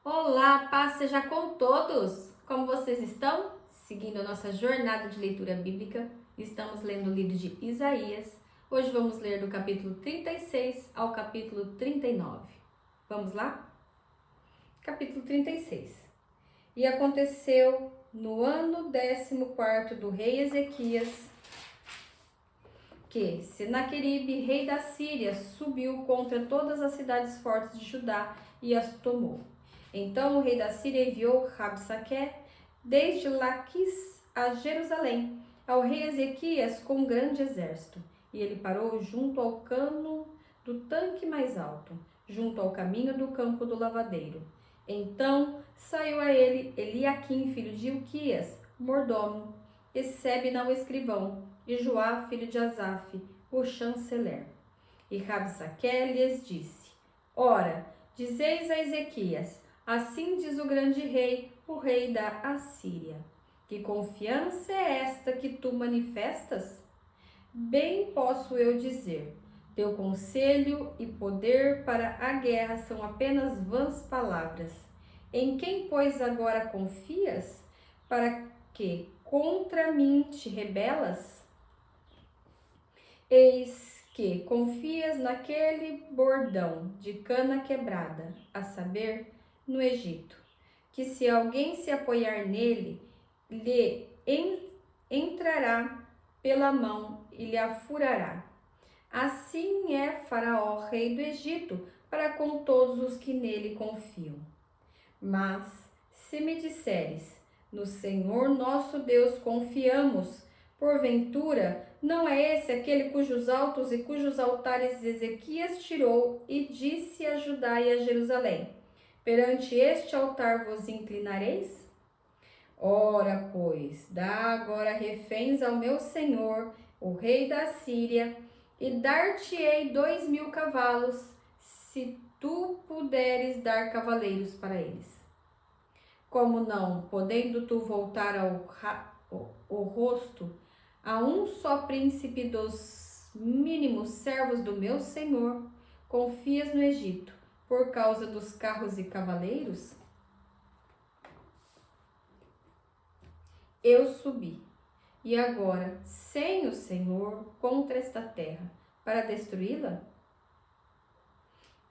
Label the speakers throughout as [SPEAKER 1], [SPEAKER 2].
[SPEAKER 1] Olá, paz seja com todos! Como vocês estão? Seguindo a nossa jornada de leitura bíblica, estamos lendo o livro de Isaías. Hoje vamos ler do capítulo 36 ao capítulo 39. Vamos lá? Capítulo 36. E aconteceu no ano 14º do rei Ezequias, que Senaqueribe, rei da Síria, subiu contra todas as cidades fortes de Judá e as tomou. Então o rei da Síria enviou Rabsaque desde Laquis a Jerusalém, ao rei Ezequias com um grande exército. E ele parou junto ao cano do tanque mais alto, junto ao caminho do campo do lavadeiro. Então saiu a ele Eliaquim, filho de Ilquias, mordomo, e Sebna, o escrivão, e Joá, filho de Asaf, o chanceler. E Rabsaque lhes disse: Ora, dizeis a Ezequias: assim diz o grande rei, o rei da Assíria: que confiança é esta que tu manifestas? Bem posso eu dizer: teu conselho e poder para a guerra são apenas vãs palavras. Em quem, pois, agora confias? Para que contra mim te rebelas? Eis que confias naquele bordão de cana quebrada, a saber, no Egito, que se alguém se apoiar nele, lhe entrará pela mão e lhe afurará. Assim é Faraó, rei do Egito, para com todos os que nele confiam. Mas, se me disseres, no Senhor nosso Deus confiamos, porventura, não é esse aquele cujos altos e cujos altares Ezequias tirou e disse a Judá e a Jerusalém: perante este altar vos inclinareis? Ora, pois, dá agora reféns ao meu senhor, o rei da Síria, e dar-te-ei 2.000 cavalos, se tu puderes dar cavaleiros para eles. Como não, podendo tu voltar o rosto a um só príncipe dos mínimos servos do meu senhor, confias no Egito, por causa dos carros e cavaleiros? Eu subi, e agora, sem o Senhor, contra esta terra, para destruí-la?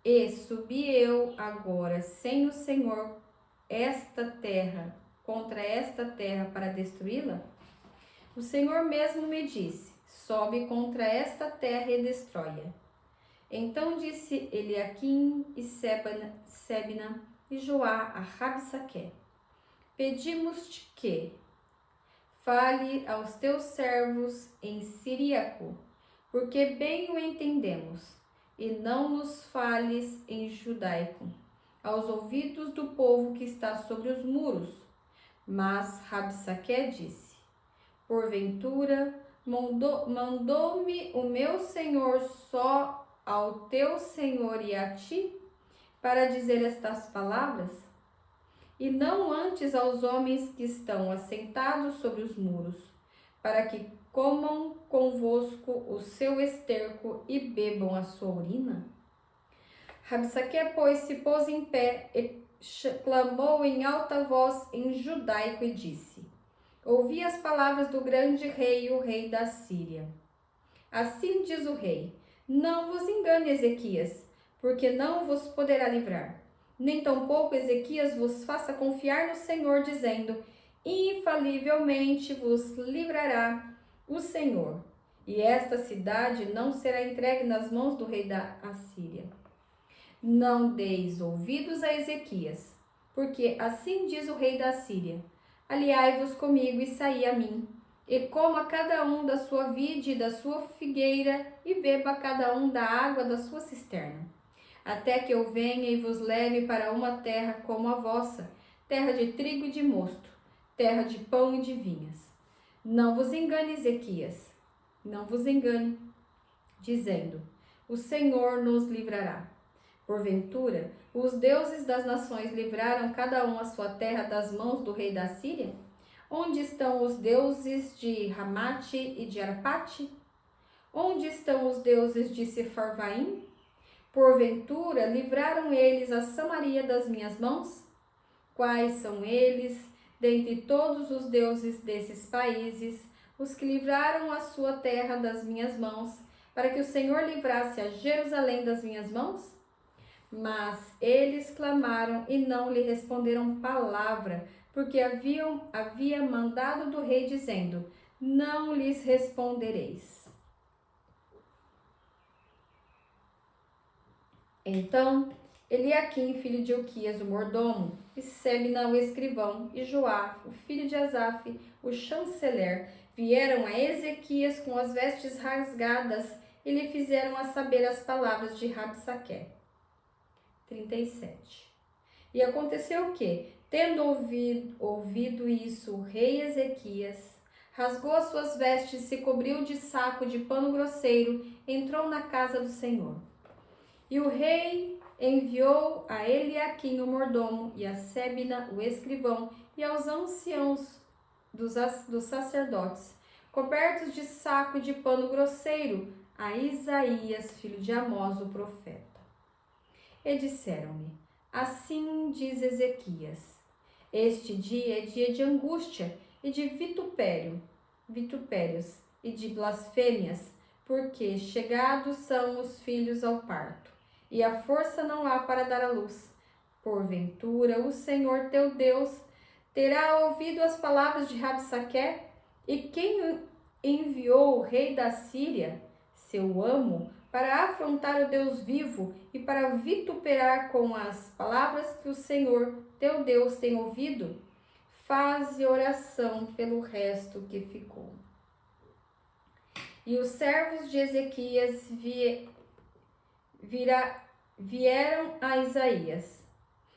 [SPEAKER 1] E subi eu agora, sem o Senhor, contra esta terra, para destruí-la? O Senhor mesmo me disse: sobe contra esta terra e destrói-a. Então disse Eliaquim e Sebna e Joá a Rabsaque: pedimos-te que fale aos teus servos em siríaco, porque bem o entendemos, e não nos fales em judaico, aos ouvidos do povo que está sobre os muros. Mas Rabsaque disse: porventura, mandou-me o meu senhor só ao teu senhor e a ti, para dizer estas palavras? E não antes aos homens que estão assentados sobre os muros, para que comam convosco o seu esterco e bebam a sua urina? Rabsaque, pois, se pôs em pé e clamou em alta voz em judaico e disse: ouvi as palavras do grande rei, o rei da Síria. Assim diz o rei: não vos engane, Ezequias, porque não vos poderá livrar. Nem tampouco Ezequias vos faça confiar no Senhor, dizendo: infalivelmente vos livrará o Senhor, e esta cidade não será entregue nas mãos do rei da Assíria. Não deis ouvidos a Ezequias, porque assim diz o rei da Síria: aliai-vos comigo e saí a mim, e coma cada um da sua vide e da sua figueira, e beba cada um da água da sua cisterna, até que eu venha e vos leve para uma terra como a vossa, terra de trigo e de mosto, terra de pão e de vinhas. Não vos engane, Ezequias, não vos engane, dizendo: o Senhor nos livrará. Porventura, os deuses das nações livraram cada um a sua terra das mãos do rei da Síria? Onde estão os deuses de Ramate e de Arpate? Onde estão os deuses de Sefarvaim? Porventura, livraram eles a Samaria das minhas mãos? quais são eles, dentre todos os deuses desses países, os que livraram a sua terra das minhas mãos, para que o Senhor livrasse a Jerusalém das minhas mãos? Mas eles clamaram e não lhe responderam palavra, porque havia mandado do rei, dizendo: não lhes respondereis. Então Eliaquim, filho de Hilquias, o mordomo, e Sebna, o escrivão, e Joá, o filho de Asaf, o chanceler, vieram a Ezequias com as vestes rasgadas e lhe fizeram a saber as palavras de Rabsaque. 37. E aconteceu que, tendo ouvido isso, o rei Ezequias rasgou as suas vestes, se cobriu de saco de pano grosseiro, entrou na casa do Senhor. E o rei enviou a Eliaquim, o mordomo, e a Sebna, o escrivão, e aos anciãos dos sacerdotes, cobertos de saco de pano grosseiro, a Isaías, filho de Amós, o profeta. E disseram-lhe: assim diz Ezequias: este dia é dia de angústia e de vitupérios e de blasfêmias, porque chegados são os filhos ao parto, e a força não há para dar à luz. Porventura, o Senhor teu Deus terá ouvido as palavras de Rabsaque, e quem enviou o rei da Síria, seu amo, para afrontar o Deus vivo e para vituperar com as palavras que o Senhor teu Deus tem ouvido? Faze oração pelo resto que ficou. E os servos de Ezequias vieram a Isaías.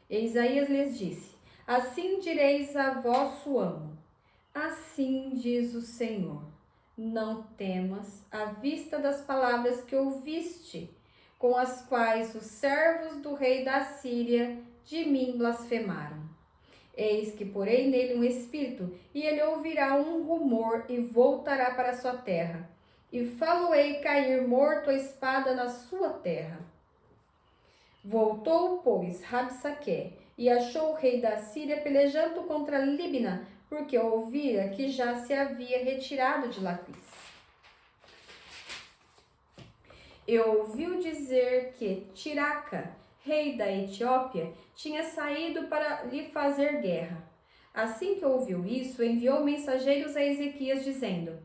[SPEAKER 1] E Isaías lhes disse: assim direis a vosso amo: assim diz o Senhor, não temas à vista das palavras que ouviste, com as quais os servos do rei da Síria de mim blasfemaram. Eis que porei nele um espírito, e ele ouvirá um rumor e voltará para a sua terra, e falo-ei cair morto a espada na sua terra. Voltou, pois, Rabsaque, e achou o rei da Síria pelejando contra Libna, porque ouvira que já se havia retirado de Laquis. E ouviu dizer que Tiraca, rei da Etiópia, tinha saído para lhe fazer guerra. Assim que ouviu isso, enviou mensageiros a Ezequias, dizendo: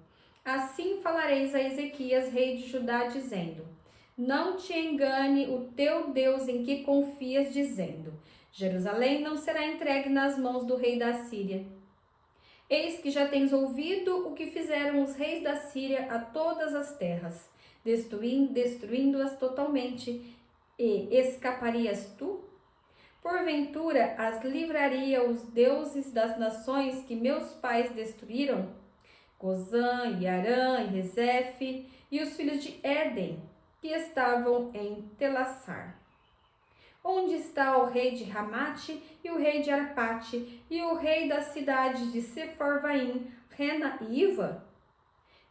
[SPEAKER 1] assim falareis a Ezequias, rei de Judá, dizendo: não te engane o teu Deus em que confias, dizendo: Jerusalém não será entregue nas mãos do rei da Síria. Eis que já tens ouvido o que fizeram os reis da Síria a todas as terras, destruindo-as totalmente, e escaparias tu? Porventura as livraria os deuses das nações que meus pais destruíram? Gozã, e Arã, e Rezefe, e os filhos de Éden, que estavam em Telassar. Onde está o rei de Ramate e o rei de Arpate e o rei das cidades de Sefarvaim, Rena e Iva?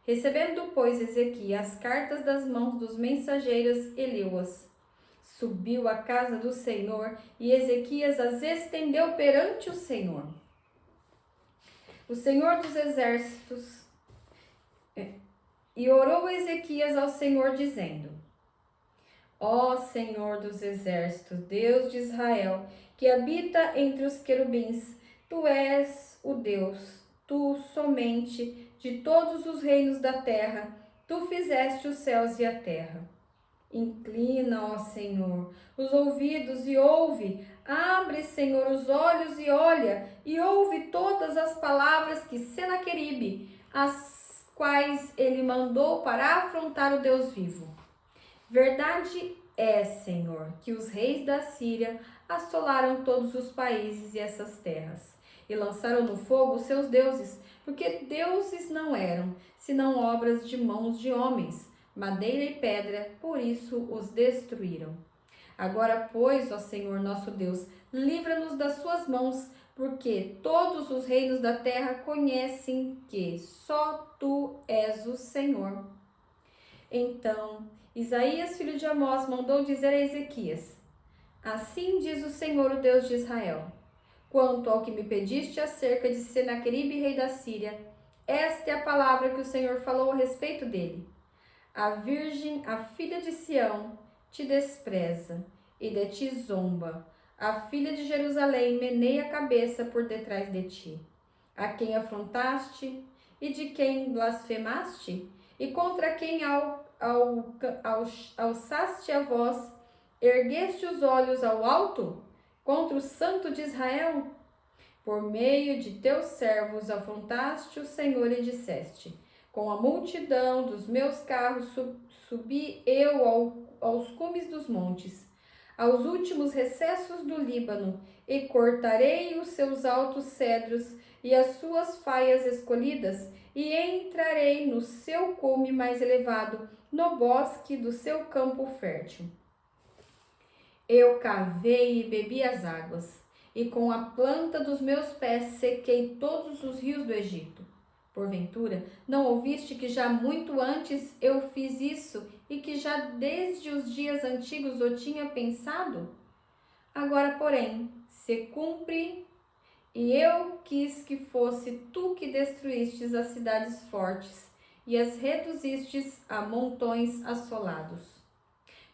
[SPEAKER 1] Recebendo, pois, Ezequias as cartas das mãos dos mensageiros, leu-as. Subiu à casa do Senhor e Ezequias as estendeu perante o Senhor. O Senhor dos exércitos. E orou Ezequias ao Senhor, dizendo: ó Senhor dos exércitos, Deus de Israel, que habita entre os querubins, tu és o Deus, tu somente, de todos os reinos da terra, tu fizeste os céus e a terra. Inclina, ó Senhor, os ouvidos e ouve, abre, Senhor, os olhos e olha, e ouve todas as palavras que Senaqueribe, as quais ele mandou para afrontar o Deus vivo. Verdade é, Senhor, que os reis da Síria assolaram todos os países e essas terras, e lançaram no fogo os seus deuses, porque deuses não eram, senão obras de mãos de homens, madeira e pedra, por isso os destruíram. Agora, pois, ó Senhor nosso Deus, livra-nos das suas mãos, porque todos os reinos da terra conhecem que só tu és o Senhor. Então Isaías, filho de Amós, mandou dizer a Ezequias: assim diz o Senhor, o Deus de Israel: Quanto ao que me pediste acerca de Senaqueribe, rei da Síria, esta é a palavra que o Senhor falou a respeito dele. A virgem, a filha de Sião, te despreza e de ti zomba. A filha de Jerusalém meneia a cabeça por detrás de ti. A quem afrontaste e de quem blasfemaste? E contra quem alçaste a voz, ergueste os olhos ao alto? Contra o Santo de Israel? Por meio de teus servos afrontaste o Senhor e disseste: com a multidão dos meus carros subi eu aos cumes dos montes, aos últimos recessos do Líbano, e cortarei os seus altos cedros e as suas faias escolhidas, e entrarei no seu cume mais elevado, no bosque do seu campo fértil. Eu cavei e bebi as águas, e com a planta dos meus pés sequei todos os rios do Egito. Porventura, não ouviste que já muito antes eu fiz isso e que já desde os dias antigos o tinha pensado? Agora, porém, se cumpre, e eu quis que fosse tu que destruístes as cidades fortes e as reduzistes a montões assolados.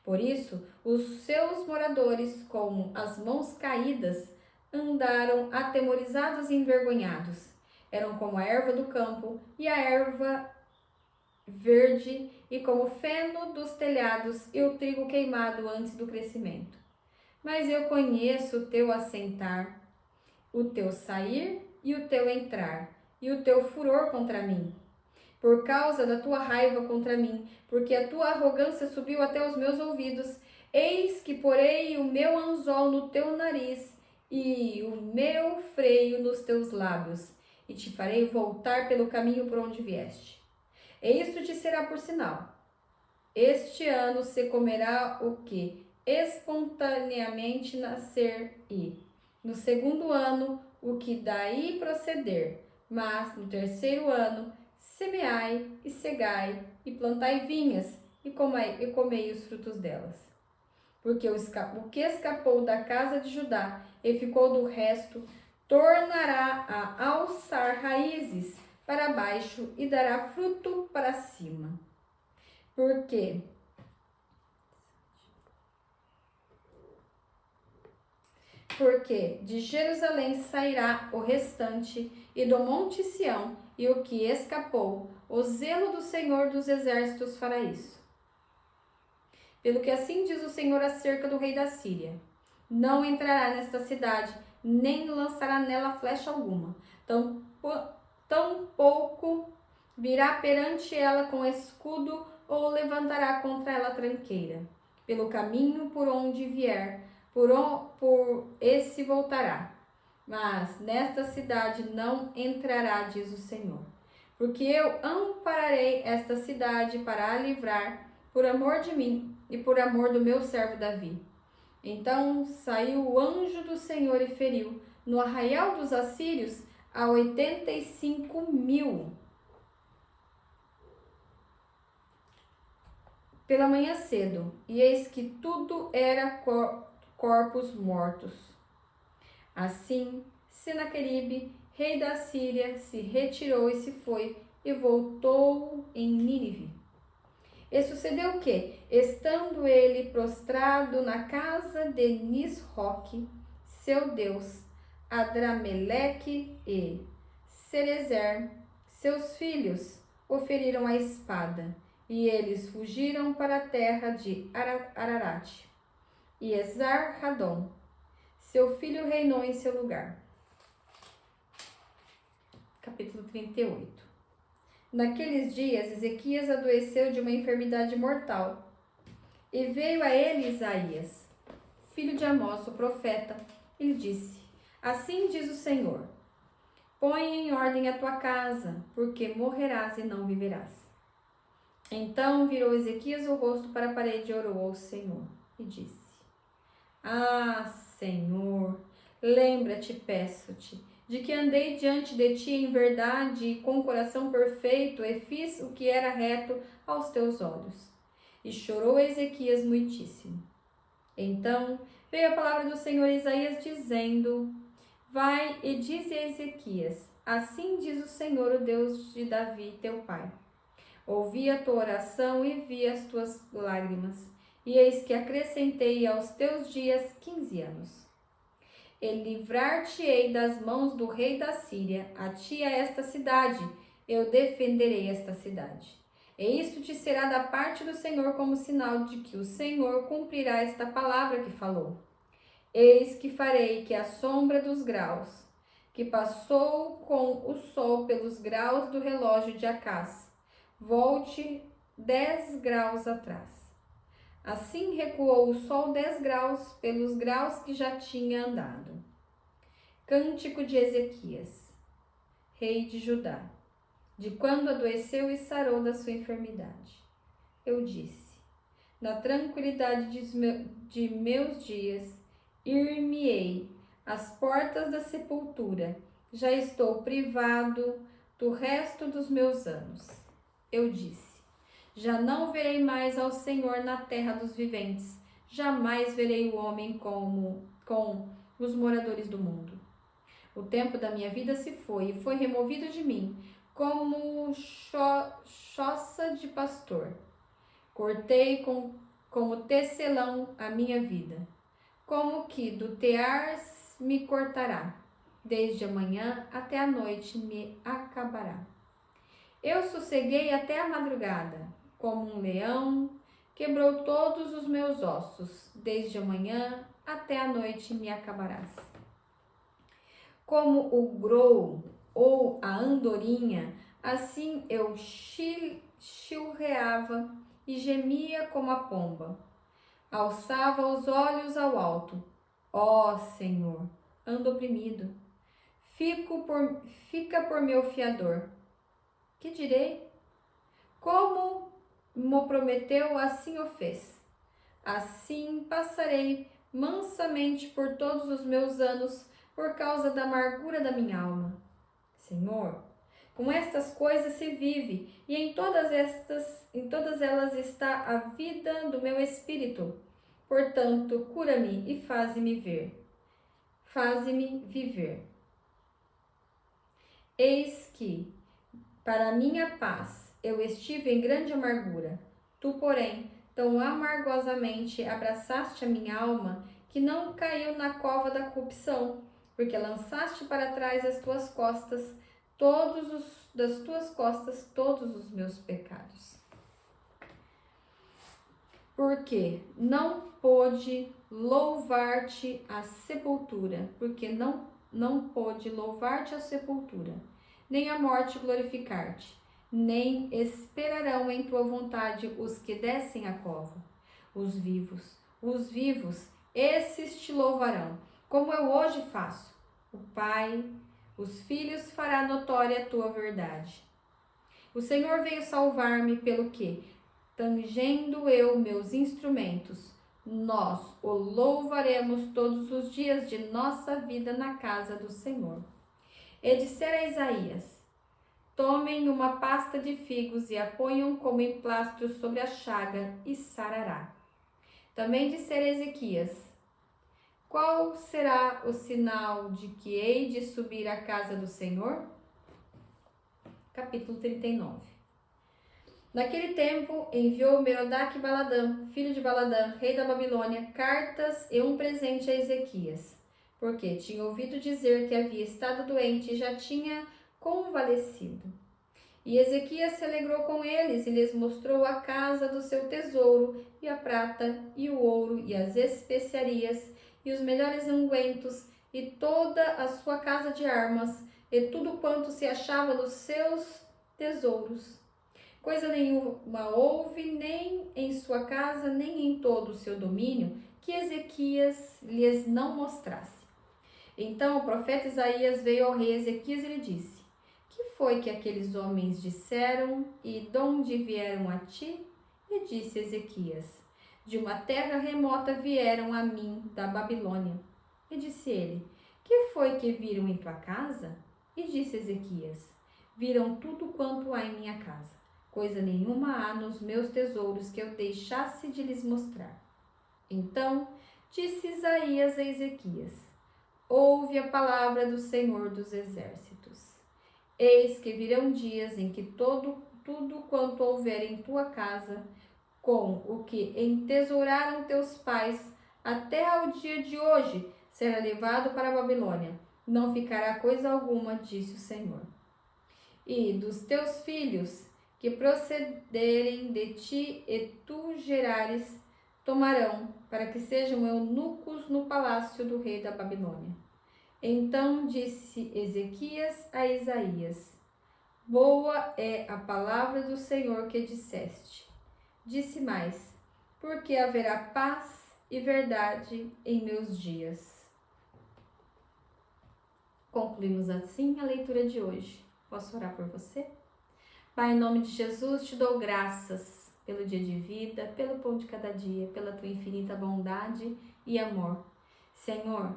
[SPEAKER 1] Por isso, os seus moradores, com as mãos caídas, andaram atemorizados e envergonhados. Eram como a erva do campo e a erva verde, e como o feno dos telhados e o trigo queimado antes do crescimento. Mas eu conheço o teu assentar, o teu sair e o teu entrar, e o teu furor contra mim, por causa da tua raiva contra mim, porque a tua arrogância subiu até os meus ouvidos. Eis que porei o meu anzol no teu nariz e o meu freio nos teus lábios, e te farei voltar pelo caminho por onde vieste. E isto te será por sinal. Este ano se comerá o que espontaneamente nascer, e no segundo ano o que daí proceder, mas no terceiro ano semeai e cegai e plantai vinhas e comei os frutos delas. Porque o que escapou da casa de Judá e ficou do resto, tornará a alçar raízes para baixo e dará fruto para cima. Porque de Jerusalém sairá o restante, e do monte Sião, e o que escapou, o zelo do Senhor dos exércitos fará isso. Pelo que assim diz o Senhor acerca do rei da Síria: não entrará nesta cidade, nem lançará nela flecha alguma, tampouco virá perante ela com escudo, ou levantará contra ela tranqueira. Pelo caminho por onde vier, por esse voltará. Mas nesta cidade não entrará, diz o Senhor. Porque eu ampararei esta cidade para a livrar, por amor de mim e por amor do meu servo Davi. Então saiu o anjo do Senhor e feriu, no arraial dos assírios, a 85.000. Pela manhã cedo, e eis que tudo era corpos mortos. Assim, Senaqueribe, rei da Síria, se retirou e se foi, e voltou em Nínive. E sucedeu que, estando ele prostrado na casa de Nisroque, seu deus, Adrameleque e Cerezer, seus filhos, o feriram à espada, e eles fugiram para a terra de Ararat. E Esar-Hadon, seu filho, reinou em seu lugar. Capítulo 38. Naqueles dias, Ezequias adoeceu de uma enfermidade mortal. E veio a ele Isaías, filho de Amós, o profeta, e lhe disse: assim diz o Senhor: põe em ordem a tua casa, porque morrerás e não viverás. Então virou Ezequias o rosto para a parede e orou ao Senhor, e disse: ah, Senhor, lembra-te, peço-te, de que andei diante de ti em verdade e com coração perfeito, e fiz o que era reto aos teus olhos. E chorou Ezequias muitíssimo. Então veio a palavra do Senhor a Isaías, dizendo: Vai e dize a Ezequias: assim diz o Senhor, o Deus de Davi, teu pai. Ouvi a tua oração e vi as tuas lágrimas, e eis que acrescentei aos teus dias 15 anos. E livrar-te-ei das mãos do rei da Síria, a ti a esta cidade, eu defenderei esta cidade. E isto te será da parte do Senhor como sinal de que o Senhor cumprirá esta palavra que falou. Eis que farei que a sombra dos graus, que passou com o sol pelos graus do relógio de Acás, volte 10 graus atrás. Assim recuou o sol 10 graus pelos graus que já tinha andado. Cântico de Ezequias, rei de Judá, de quando adoeceu e sarou da sua enfermidade. Eu disse: na tranquilidade de meus dias, ir-me-ei às portas da sepultura, já estou privado do resto dos meus anos. Eu disse: já não verei mais ao Senhor na terra dos viventes, jamais verei o homem com os moradores do mundo. O tempo da minha vida se foi e foi removido de mim, como choça de pastor. Cortei como tecelão a minha vida, como que do tear me cortará, desde a manhã até a noite me acabará. Eu sosseguei até a madrugada, como um leão, quebrou todos os meus ossos, desde a manhã até a noite me acabarás. Como o grou ou a andorinha, assim eu chilreava e gemia como a pomba. Alçava os olhos ao alto. Ó Senhor, ando oprimido. Fica por meu fiador. Que direi? Como mo prometeu, assim o fez. Assim passarei mansamente por todos os meus anos, por causa da amargura da minha alma. Senhor, com estas coisas se vive, e em todas elas está a vida do meu espírito. Portanto, cura-me e faze-me viver. Eis que, para a minha paz, eu estive em grande amargura. Tu, porém, tão amargosamente abraçaste a minha alma, que não caiu na cova da corrupção, porque lançaste para trás das tuas costas todos os meus pecados. Porque não pôde louvar-te a sepultura, nem a morte glorificar-te, nem esperarão em tua vontade os que descem a cova. Os vivos, esses te louvarão, como eu hoje faço. O Pai, os filhos fará notória a tua verdade. O Senhor veio salvar-me, pelo que, tangendo eu meus instrumentos, nós o louvaremos todos os dias de nossa vida na casa do Senhor. E disser a Isaías: tomem uma pasta de figos e a ponham como emplastro sobre a chaga, e sarará. Também disser a Ezequias: qual será o sinal de que hei de subir à casa do Senhor? Capítulo 39. Naquele tempo, enviou Merodach-Baladã, filho de Baladã, rei da Babilônia, cartas e um presente a Ezequias, porque tinha ouvido dizer que havia estado doente e já tinha convalescido. E Ezequias se alegrou com eles e lhes mostrou a casa do seu tesouro, e a prata, e o ouro, e as especiarias, e os melhores ungüentos, e toda a sua casa de armas, e tudo quanto se achava nos seus tesouros. Coisa nenhuma houve, nem em sua casa, nem em todo o seu domínio, que Ezequias lhes não mostrasse. Então o profeta Isaías veio ao rei Ezequias e lhe disse: que foi que aqueles homens disseram e de onde vieram a ti? E disse Ezequias: de uma terra remota vieram a mim da Babilônia. E disse ele: que foi que viram em tua casa? E disse Ezequias: viram tudo quanto há em minha casa. Coisa nenhuma há nos meus tesouros que eu deixasse de lhes mostrar. Então disse Isaías a Ezequias: ouve a palavra do Senhor dos Exércitos. Eis que virão dias em que tudo quanto houver em tua casa, com o que entesouraram teus pais, até ao dia de hoje, será levado para a Babilônia. Não ficará coisa alguma, disse o Senhor. E dos teus filhos, que procederem de ti e tu gerares, tomarão, para que sejam eunucos no palácio do rei da Babilônia. Então disse Ezequias a Isaías: Boa é a palavra do Senhor que disseste. Disse mais: porque haverá paz e verdade em meus dias. Concluímos assim a leitura de hoje. Posso orar por você? Pai, em nome de Jesus, te dou graças pelo dia de vida, pelo pão de cada dia, pela tua infinita bondade e amor. Senhor,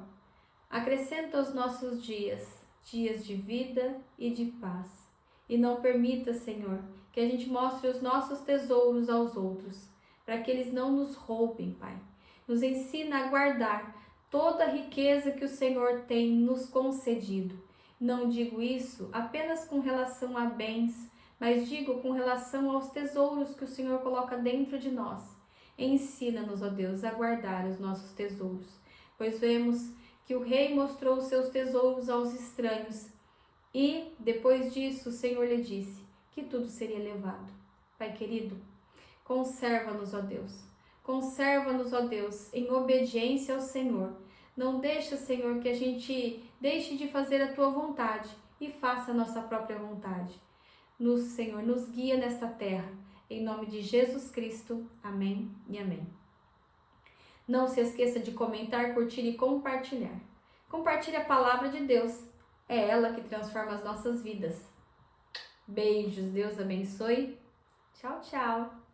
[SPEAKER 1] acrescenta aos nossos dias de vida e de paz. E não permita, Senhor, que a gente mostre os nossos tesouros aos outros, para que eles não nos roubem, Pai. Nos ensina a guardar toda a riqueza que o Senhor tem nos concedido. Não digo isso apenas com relação a bens, mas digo com relação aos tesouros que o Senhor coloca dentro de nós. Ensina-nos, ó Deus, a guardar os nossos tesouros, pois vemos que o rei mostrou os seus tesouros aos estranhos e, depois disso, o Senhor lhe disse que tudo seria levado. Pai querido, conserva-nos, ó Deus. Conserva-nos, ó Deus, em obediência ao Senhor. Não deixa, Senhor, que a gente deixe de fazer a tua vontade e faça a nossa própria vontade. Senhor, nos guia nesta terra. Em nome de Jesus Cristo. Amém e amém. Não se esqueça de comentar, curtir e compartilhar. Compartilhe a palavra de Deus. É ela que transforma as nossas vidas. Beijos, Deus abençoe. Tchau, tchau.